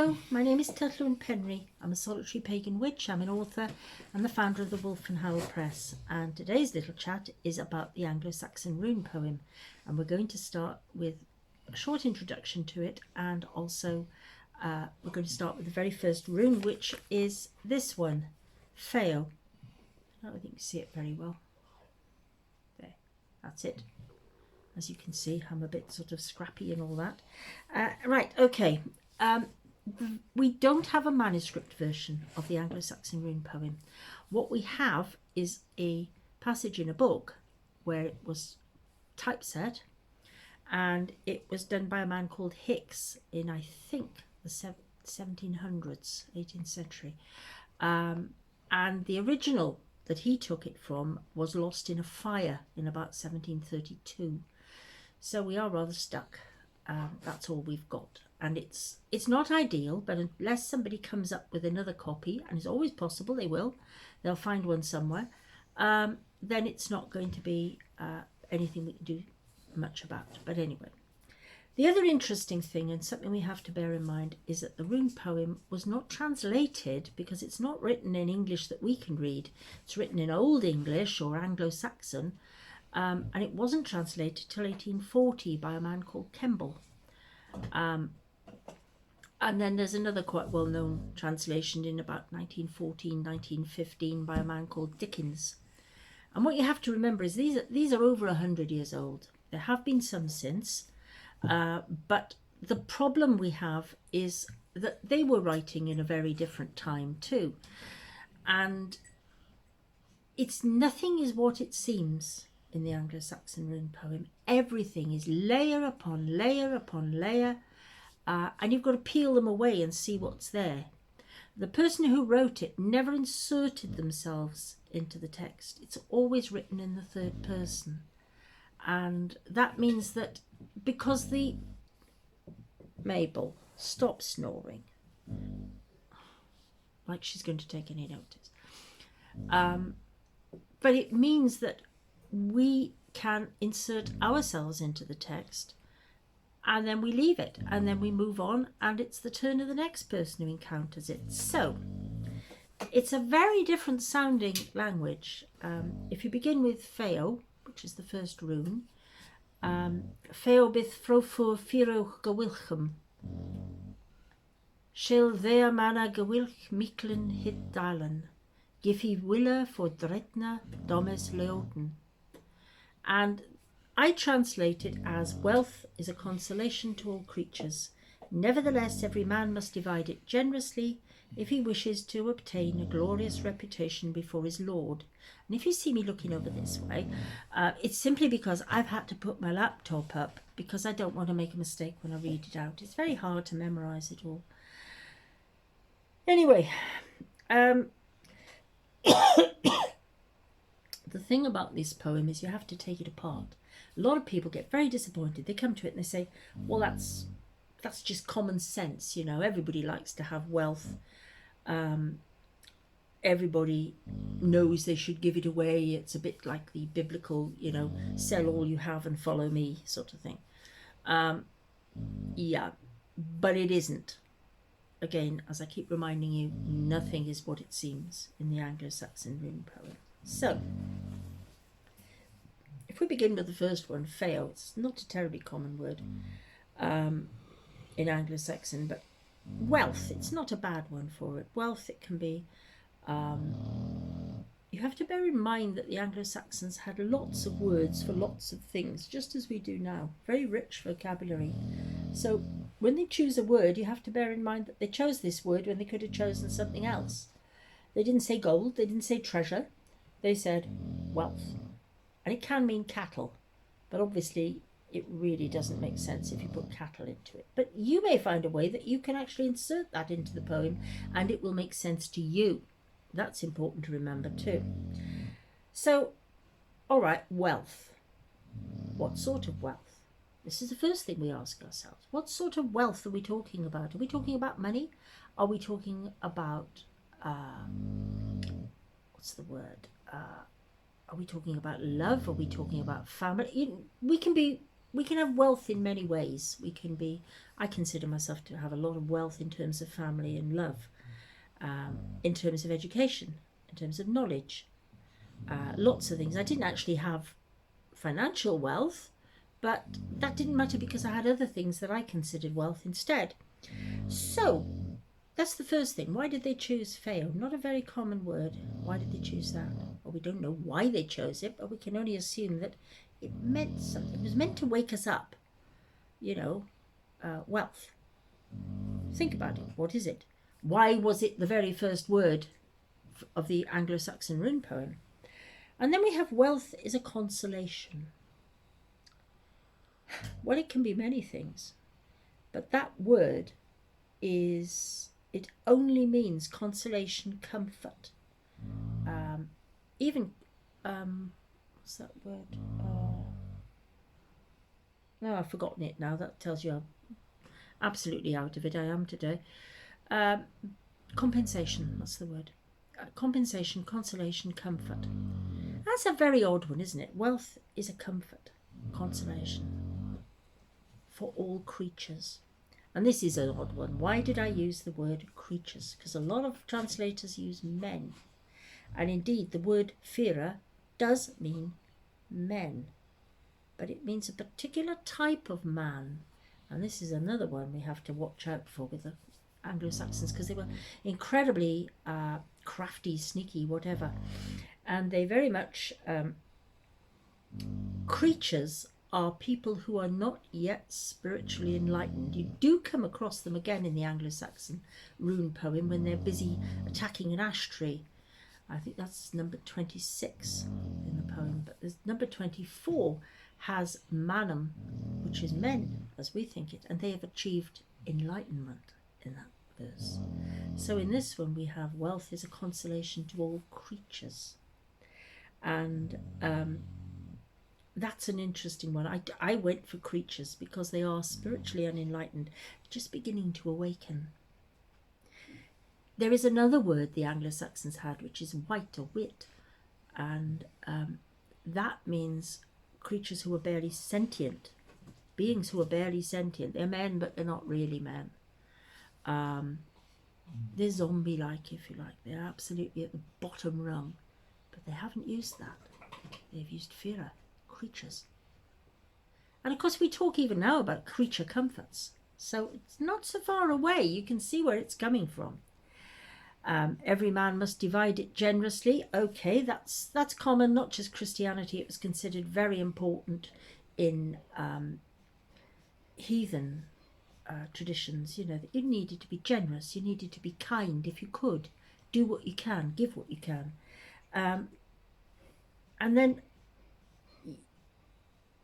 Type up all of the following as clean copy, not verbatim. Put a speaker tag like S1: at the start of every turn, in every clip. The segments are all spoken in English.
S1: Hello, my name is Tylluan Penry. I'm a solitary pagan witch, I'm an author and the founder of the Wolf and Howl Press, and today's little chat is about the Anglo-Saxon Rune Poem, and we're going to start with a short introduction to it, and also we're going to start with the very first rune, which is this one, Feoh. I don't think you can see it very well. There, that's it. As you can see, I'm a bit sort of scrappy and all that. Right, okay. We don't have a manuscript version of the Anglo-Saxon Rune Poem. What we have is a passage in a book where it was typeset, and it was done by a man called Hicks in, I think, the 1700s, 18th century. And the original that he took it from was lost in a fire in about 1732. So we are rather stuck. That's all we've got. And it's not ideal, but unless somebody comes up with another copy, and it's always possible they will, they'll find one somewhere, then it's not going to be anything we can do much about. But anyway, the other interesting thing, and something we have to bear in mind, is that the rune poem was not translated because it's not written in English that we can read. It's written in Old English or Anglo-Saxon, and it wasn't translated till 1840 by a man called Kemble. And then there's another quite well-known translation in about 1914, 1915 by a man called Dickens. And what you have to remember is these are over 100 years old. There have been some since, but the problem we have is that they were writing in a very different time too. And nothing is what it seems in the Anglo-Saxon Rune Poem. Everything is layer upon layer upon layer. And you've got to peel them away and see what's there. The person who wrote it never inserted themselves into the text. It's always written in the third person. And that means that because the Mabel, stop snoring, like she's going to take any notice. But it means that we can insert ourselves into the text, and then we leave it, and then we move on, and it's the turn of the next person who encounters it. So it's a very different sounding language. If you begin with Feoh, which is the first rune, Feoh bith frofur firoch gewilchem, shil thea mana gewilch miklen hit dalen, gifi wille for dretna domes leoten. And I translate it as, wealth is a consolation to all creatures. Nevertheless, every man must divide it generously if he wishes to obtain a glorious reputation before his Lord. And if you see me looking over this way, it's simply because I've had to put my laptop up because I don't want to make a mistake when I read it out. It's very hard to memorize it all. Anyway, the thing about this poem is you have to take it apart. A lot of people get very disappointed. They come to it and they say, well, that's just common sense, you know, everybody likes to have wealth. Everybody knows they should give it away. It's a bit like the biblical, you know, sell all you have and follow me sort of thing. Yeah, but it isn't. Again, as I keep reminding you, nothing is what it seems in the Anglo-Saxon Rune Poem. So, if we begin with the first one, Feoh, it's not a terribly common word in Anglo-Saxon, but wealth, it's not a bad one for it. Wealth, it can be, you have to bear in mind that the Anglo-Saxons had lots of words for lots of things, just as we do now, very rich vocabulary. So when they choose a word, you have to bear in mind that they chose this word when they could have chosen something else. They didn't say gold, they didn't say treasure, they said wealth. And it can mean cattle, but obviously it really doesn't make sense if you put cattle into it. But you may find a way that you can actually insert that into the poem and it will make sense to you. That's important to remember too. So, all right, wealth. What sort of wealth? This is the first thing we ask ourselves. What sort of wealth are we talking about? Are we talking about money? Are we talking about, what's the word? Are we talking about love? Are we talking about family? We can be we can have wealth in many ways. I consider myself to have a lot of wealth in terms of family and love, in terms of education, in terms of knowledge, lots of things. I didn't actually have financial wealth, but that didn't matter because I had other things that I considered wealth instead. So that's the first thing. Why did they choose Feoh? Not a very common word. Why did they choose that? Well, we don't know why they chose it, but we can only assume that it meant something. It was meant to wake us up, wealth. Think about it. What is it? Why was it the very first word of the Anglo-Saxon Rune Poem? And then we have wealth is a consolation. Well, it can be many things, but that word it only means consolation, comfort. What's that word? No, I've forgotten it now. That tells you how absolutely out of it I am today. Compensation, that's the word. Compensation, consolation, comfort. That's a very odd one, isn't it? Wealth is a comfort, consolation for all creatures. And this is an odd one. Why did I use the word creatures? Because a lot of translators use men. And indeed, the word Feoh does mean men. But it means a particular type of man. And this is another one we have to watch out for with the Anglo-Saxons, because they were incredibly crafty, sneaky, whatever. And they very much... creatures are people who are not yet spiritually enlightened. You do come across them again in the Anglo-Saxon Rune Poem when they're busy attacking an ash tree. I think that's number 26 in the poem. But there's number 24 has manum, which is men, as we think it, and they have achieved enlightenment in that verse. So in this one we have wealth is a consolation to all creatures. And that's an interesting one. I went for creatures because they are spiritually unenlightened, just beginning to awaken. There is another word the Anglo-Saxons had, which is wight or wit, and that means creatures who are barely sentient, beings who are barely sentient. They're men, but they're not really men. They're zombie-like, if you like. They're absolutely at the bottom rung, but they haven't used that. They've used Feoh. Creatures. And of course we talk even now about creature comforts, so it's not so far away. You can see where it's coming from. Every man must divide it generously. Okay, that's common, not just Christianity. It was considered very important in heathen traditions, that you needed to be generous, you needed to be kind if you could, do what you can, give what you can. And then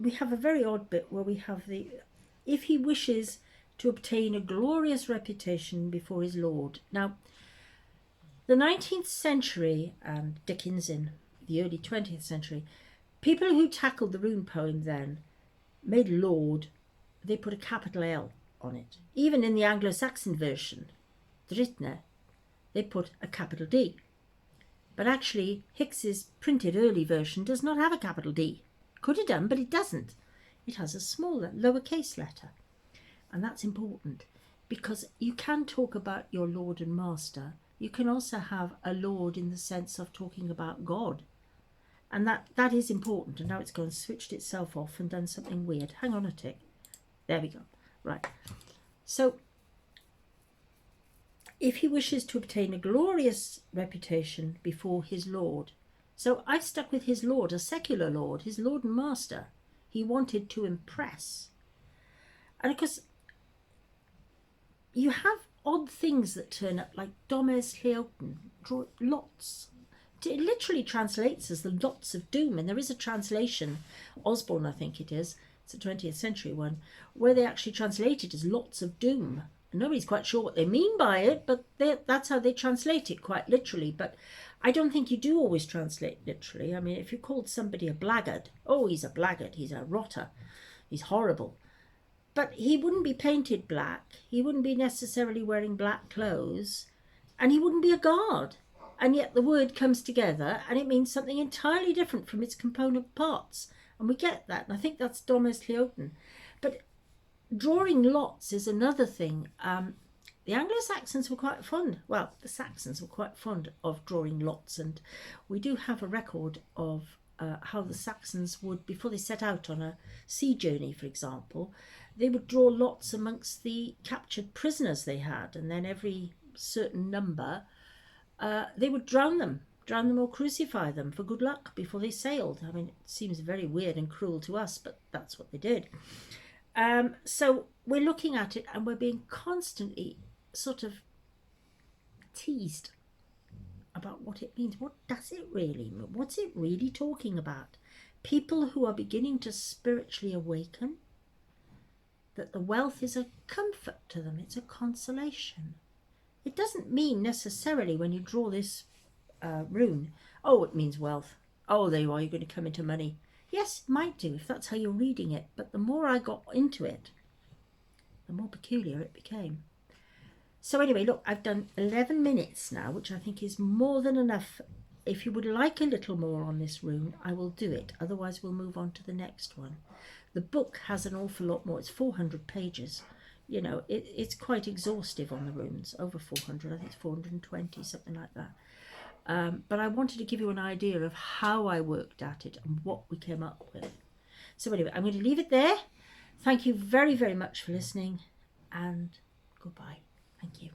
S1: we have a very odd bit where we have if he wishes to obtain a glorious reputation before his Lord. Now, the 19th century and Dickens in the early 20th century, people who tackled the rune poem then made Lord, they put a capital L on it. Even in the Anglo-Saxon version, Dritne, they put a capital D. But actually, Hicks's printed early version does not have a capital D. Could have done, but it doesn't. It has a smaller, lowercase letter. And that's important because you can talk about your Lord and Master. You can also have a Lord in the sense of talking about God. And that is important. And now it's gone and switched itself off and done something weird. Hang on a tick. There we go. Right. So, if he wishes to obtain a glorious reputation before his Lord. So I've stuck with his Lord, a secular Lord, his Lord and Master. He wanted to impress. And of course, you have odd things that turn up, like Domes Llywelyn, draw lots. It literally translates as the lots of doom. And there is a translation, Osborne I think it is, it's a 20th century one, where they actually translate it as lots of doom. And nobody's quite sure what they mean by it, but that's how they translate it, quite literally. But I don't think you do always translate literally. I mean, if you called somebody a blackguard, oh, he's a blackguard, he's a rotter, he's horrible. But he wouldn't be painted black, he wouldn't be necessarily wearing black clothes, and he wouldn't be a guard. And yet the word comes together and it means something entirely different from its component parts. And we get that, and I think that's Domus Cleoten. But drawing lots is another thing. The Anglo-Saxons were quite fond, well, the Saxons were quite fond of drawing lots, and we do have a record of how the Saxons would, before they set out on a sea journey, for example, they would draw lots amongst the captured prisoners they had, and then every certain number, they would drown them or crucify them for good luck before they sailed. I mean, it seems very weird and cruel to us, but that's what they did. So we're looking at it and we're being constantly sort of teased about what it means. What does it really mean? What's it really talking about? People who are beginning to spiritually awaken, that the wealth is a comfort to them, it's a consolation. It doesn't mean necessarily when you draw this rune, oh, it means wealth. Oh, there you are, you're going to come into money. Yes, it might do if that's how you're reading it, but the more I got into it, the more peculiar it became. So anyway, look, I've done 11 minutes now, which I think is more than enough. If you would like a little more on this rune, I will do it. Otherwise, we'll move on to the next one. The book has an awful lot more. It's 400 pages. You know, it's quite exhaustive on the runes, over 400. I think it's 420, something like that. But I wanted to give you an idea of how I worked at it and what we came up with. So anyway, I'm going to leave it there. Thank you very, very much for listening, and goodbye. Thank you.